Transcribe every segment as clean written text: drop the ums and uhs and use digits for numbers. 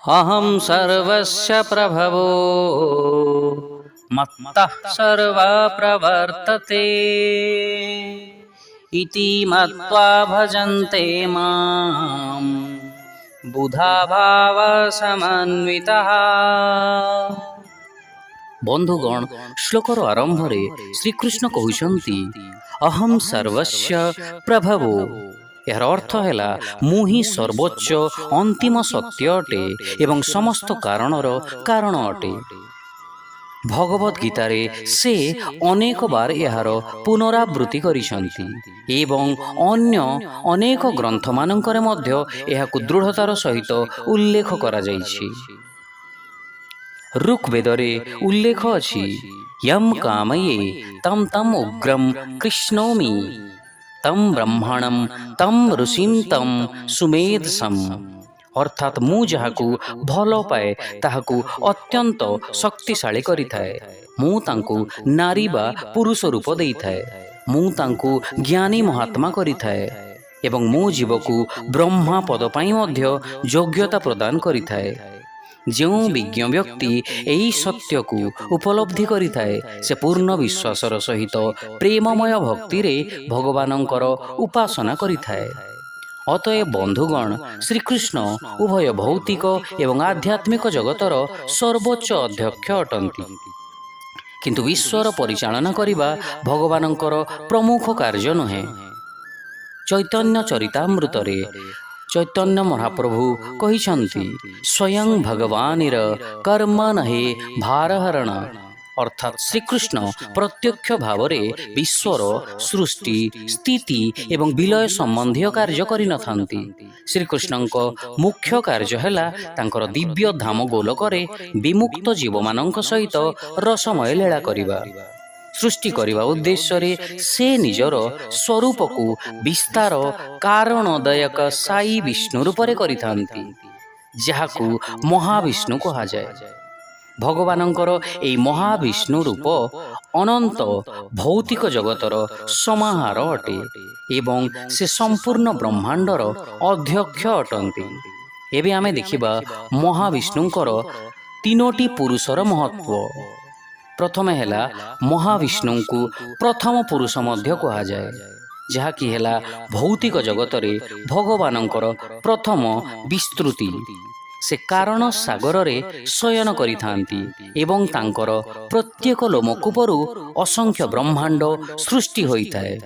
अहं सर्वस्य प्रभवो मत्तः सर्वा प्रवर्तते इति मत्वा भजन्ते मां बुधा भाव समन्वितः। बंधुगण, श्लोकर आरंभरे श्रीकृष्ण कहउछन्ति अहम सर्वस्य प्रभवो। यार अर्थ है मु ही सर्वोच्च अंतिम सत्य अटे एवं समस्त कारणर कारण अटे। भगवत गीतार से अनेक बार यार पुनरावृत्ति करिसंति एवं अन्य अनेक ग्रंथ मानंकरे मध्य एहाकु दृढ़तार सहित उल्लेख करा जाइछि। ऋग्वेदरे उल्लेख अछि यम कामये तम तम उग्रम कृष्णोमि तम ब्रह्मणम तम ऋषिम तम सुमेधसम। अर्थात मु जहाकू भल पाए ताहाकू अत्यंत शक्तिशाली करिथाए। मु तांकू नारी बा पुरुष रूप देइथाए। मु तांकू ज्ञानी महात्मा करिथाए एवं मु जीवकू ब्रह्मा पद पाई मध्य योग्यता प्रदान करिथाए। जो विज्ञ व्यक्ति यही सत्य को उपलब्धि करिथाए से पूर्ण विश्वासर सहित प्रेममय भक्ति रे भगवानंकर उपासना करिथाए। अतएव बंधुगण, श्रीकृष्ण उभय भौतिक एवं आध्यात्मिक जगतर सर्वोच्च अध्यक्ष अटंती। किंतु विश्वर परिचालना करिबा भगवानंकर प्रमुख कार्य नुहे। चैतन्य चरितामृतरे चैतन्य महाप्रभु कहिछन्ति स्वयं भगवानीर कर्म नहे भारहरण। अर्थात श्रीकृष्ण प्रत्यक्ष भावरे विश्वर सृष्टि स्थिति एवं विलय संबंधी कार्य करि नथांती। श्रीकृष्णଙ୍କ मुख्य कार्य हैला तांकर दिव्य धाम गोलकरे विमुक्त जीव मानक सहित रसमय लीला करिबा। सृष्टि करिबा उद्देश्य रे से निजर स्वरूप को विस्तार कारणदायक साई विष्णु रूपरे करिथांती, जाहाकू महाविष्णु कहा जाए। भगवानंकर एई महाविष्णु रूप अनंत भौतिक जगतर समाहार अटे एवं से संपूर्ण ब्रह्मांडर अध्यक्ष अटंती। एबे आमे देखिबा महाविष्णुंकर तीनोटी पुरुषर महत्व। प्रथम हैला महाविष्णु को प्रथम पुरुष मध्य कहा जाए, जहाँकि हैला भौतिक जगतरे भगवानंकर प्रथम विस्तृति। से कारण सागर रे शयन करिथांती एवं तांकर प्रत्येक लोमकूपरु असंख्य ब्रह्मांड सृष्टि होइथाए।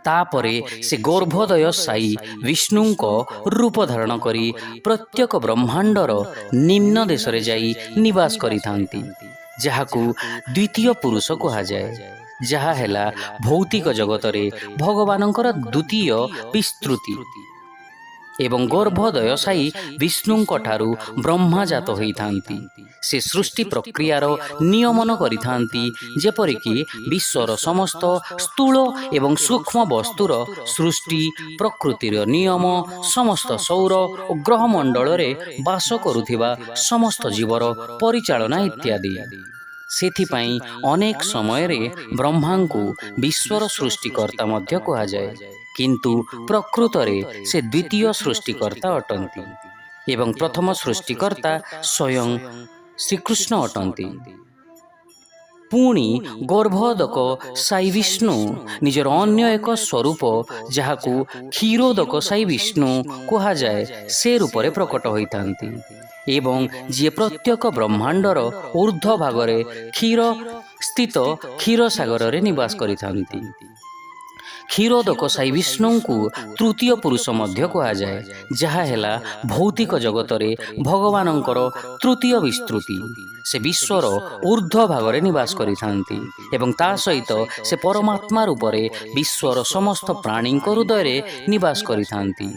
तापरे से गर्भोदय साई विष्णुंक रूप धारण करी प्रत्येक ब्रह्मांडर निम्न देश रे जाई निवास करिथांती, जहाकू द्वितीय पुरुष कहा जाए। जहा हैला भौतिक जगतरे भगवानंकर द्वितीय विस्तृति एवं गर्भोदय साई विष्णुंक ठारू ब्रह्मा जात होइथांती। से सृष्टि प्रक्रियार नियमन करिथांती, जेपरिकी विश्वर समस्त स्थूल एवं सूक्ष्म वस्तुर सृष्टि प्रकृतिर नियम, समस्त सौर और ग्रहमंडल रे वास करुथिबा समस्त जीवर परिचालना इत्यादि। सेथिपाई अनेक समय रे ब्रह्मा को विश्वर सृष्टिकर्ता मध्य कहा जाए, किंतु प्रकृतरे से द्वितीय सृष्टिकर्ता अटंती एवं प्रथम सृष्टिकर्ता स्वयं श्रीकृष्ण अटंती। पुणी गर्भोदक साई विष्णु निजर अन्य एक स्वरूप जहाकू क्षीरोदक साई विष्णु कहा जाए से रूपरे प्रकट होइथांती एवं जे प्रत्येक ब्रह्मांडर ऊर्ध्व भागरे क्षीर स्थित क्षीर सागर रे निवास करिथांती। क्षीरोदक साई विष्णु को तृतीय पुरुष मध्य कहा जाए, जहा हैला भौतिक जगतरे भगवानंकर तृतीय विस्तृति। से विश्वर ऊर्ध्व भागरे निवास करिथांती एवं ता सहित से परमात्मा रूपरे विश्वर समस्त प्राणी हृदय रे निवास करिथांती।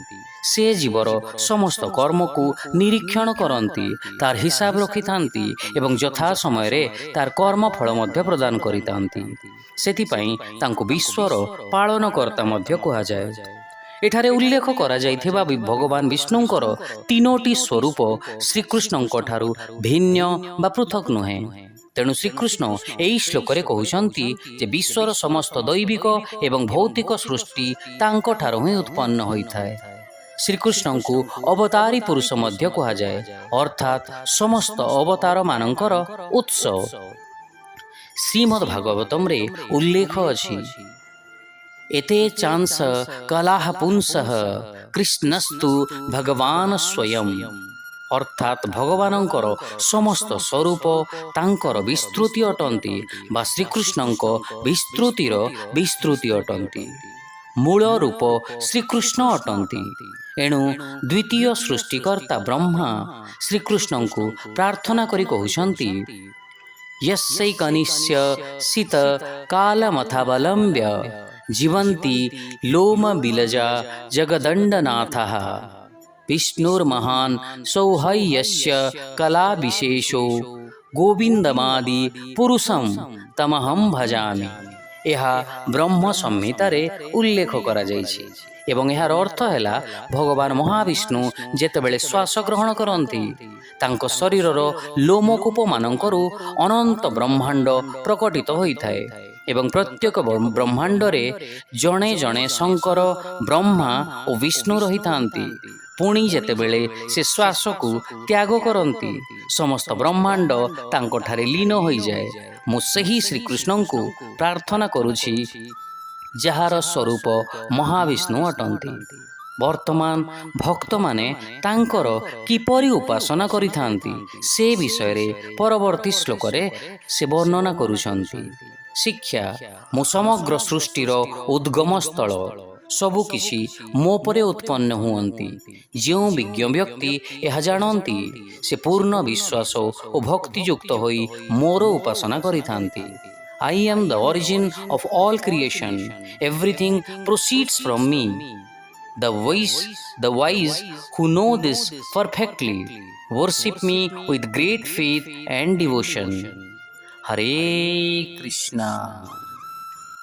से जीवर समस्त कर्म को निरीक्षण करती, तार हिसाब रखिथांती एवं यथा समय रे तार कर्म फल मध्य प्रदान करिथांती। सेथिपाई तांको विश्वर पालनकर्ता मध्य कहा जाए। एठारे उल्लेख करा जाइथिबा भगवान विष्णुंकर तीनोटी स्वरूप श्रीकृष्णंक ठारू भिन्न बा पृथक नुहे। तेणु श्रीकृष्ण एई श्लोकरे कहउछन्ति जे विश्वर समस्त दैविक एवं भौतिक सृष्टि तांको ठारू ही उत्पन्न होइथाए। ଶ୍ରୀକୃଷ୍ଣଙ୍କୁ ଅବତାରୀ ପୁରୁଷ ମଧ୍ୟ କୁହାଯାଏ, ଅର୍ଥାତ୍ ସମସ୍ତ ଅବତାରମାନଙ୍କର ଉତ୍ସ। ଶ୍ରୀମଦ୍ ଭାଗବତମ୍ରେ ଉଲ୍ଲେଖ ଅଛି, ଏତେ ଚାଂସ କଲାଃ ପୁଂସଃ କୃଷ୍ଣସ୍ତୁ ଭଗବାନ ସ୍ୱୟଂ, ଅର୍ଥାତ୍ ଭଗବାନଙ୍କର ସମସ୍ତ ସ୍ୱରୂପ ତାଙ୍କର ବିସ୍ତୃତି ଅଟନ୍ତି ବା ଶ୍ରୀକୃଷ୍ଣଙ୍କ ବିସ୍ତୃତିର ବିସ୍ତୃତି ଅଟନ୍ତି। ମୂଳ ରୂପ ଶ୍ରୀକୃଷ୍ଣ ଅଟନ୍ତି। ଏଣୁ ଦ୍ୱିତୀୟ ସୃଷ୍ଟିକର୍ତ୍ତା ବ୍ରହ୍ମା ଶ୍ରୀକୃଷ୍ଣଙ୍କୁ ପ୍ରାର୍ଥନା କରି କହୁଛନ୍ତି, ୟସ୍ୟୈକନିଷ୍ୟ ଶୀତ କାଲମଥାବଲମ୍ବ୍ୟ ଜୀବନ୍ତି ଲୋମ ବିଲଜା ଜଗଦଣ୍ଡନାଥଃ ବିଷ୍ଣୁର୍ମହାନ୍ ସୌହୟସ୍ୟ କଲା ବିଶେଷೋ ଗୋବିନ୍ଦମାଦି ପୁରୁଷಂ ତମହଂ ଭଜାମି। ଏହା ବ୍ରହ୍ମ ସଂହିତାରେ ଉଲ୍ଲେଖ କରାଯାଇଛି ଏବଂ ଏହାର ଅର୍ଥ ହେଲା, ଭଗବାନ ମହାବିଷ୍ଣୁ ଯେତେବେଳେ ଶ୍ୱାସ ଗ୍ରହଣ କରନ୍ତି, ତାଙ୍କ ଶରୀରର ଲୋମକୂପମାନଙ୍କରୁ ଅନନ୍ତ ବ୍ରହ୍ମାଣ୍ଡ ପ୍ରକଟିତ ହୋଇଥାଏ ଏବଂ ପ୍ରତ୍ୟେକ ବ୍ରହ୍ମାଣ୍ଡରେ ଜଣେ ଜଣେ ଶଙ୍କର, ବ୍ରହ୍ମା ଓ ବିଷ୍ଣୁ ରହିଥାନ୍ତି। ପୁଣି ଯେତେବେଳେ ସେ ଶ୍ୱାସକୁ ତ୍ୟାଗ କରନ୍ତି, ସମସ୍ତ ବ୍ରହ୍ମାଣ୍ଡ ତାଙ୍କଠାରେ ଲୀନ ହୋଇଯାଏ। ମୁଁ ସେହି ଶ୍ରୀକୃଷ୍ଣଙ୍କୁ ପ୍ରାର୍ଥନା କରୁଛି, ଯାହାର ସ୍ୱରୂପ ମହାବିଷ୍ଣୁ ଅଟନ୍ତି। ବର୍ତ୍ତମାନ ଭକ୍ତମାନେ ତାଙ୍କର କିପରି ଉପାସନା କରିଥାନ୍ତି ସେ ବିଷୟରେ ପରବର୍ତ୍ତୀ ଶ୍ଲୋକରେ ସେ ବର୍ଣ୍ଣନା କରୁଛନ୍ତି। ଶିକ୍ଷା, ମୁଁ ସମଗ୍ର ସୃଷ୍ଟିର ଉଦ୍ଗମ ସ୍ଥଳ, ସବୁକିଛି ମୋ ପରେ ଉତ୍ପନ୍ନ ହୁଅନ୍ତି। ଯେଉଁ ବିଜ୍ଞ ବ୍ୟକ୍ତି ଏହା ଜାଣନ୍ତି, ସେ ପୂର୍ଣ୍ଣ ବିଶ୍ୱାସ ଓ ଭକ୍ତିଯୁକ୍ତ ହୋଇ ମୋର ଉପାସନା କରିଥାନ୍ତି। I am the origin of all creation. Everything proceeds from me. The wise who know this perfectly worship me with great faith and devotion. Hare Krishna.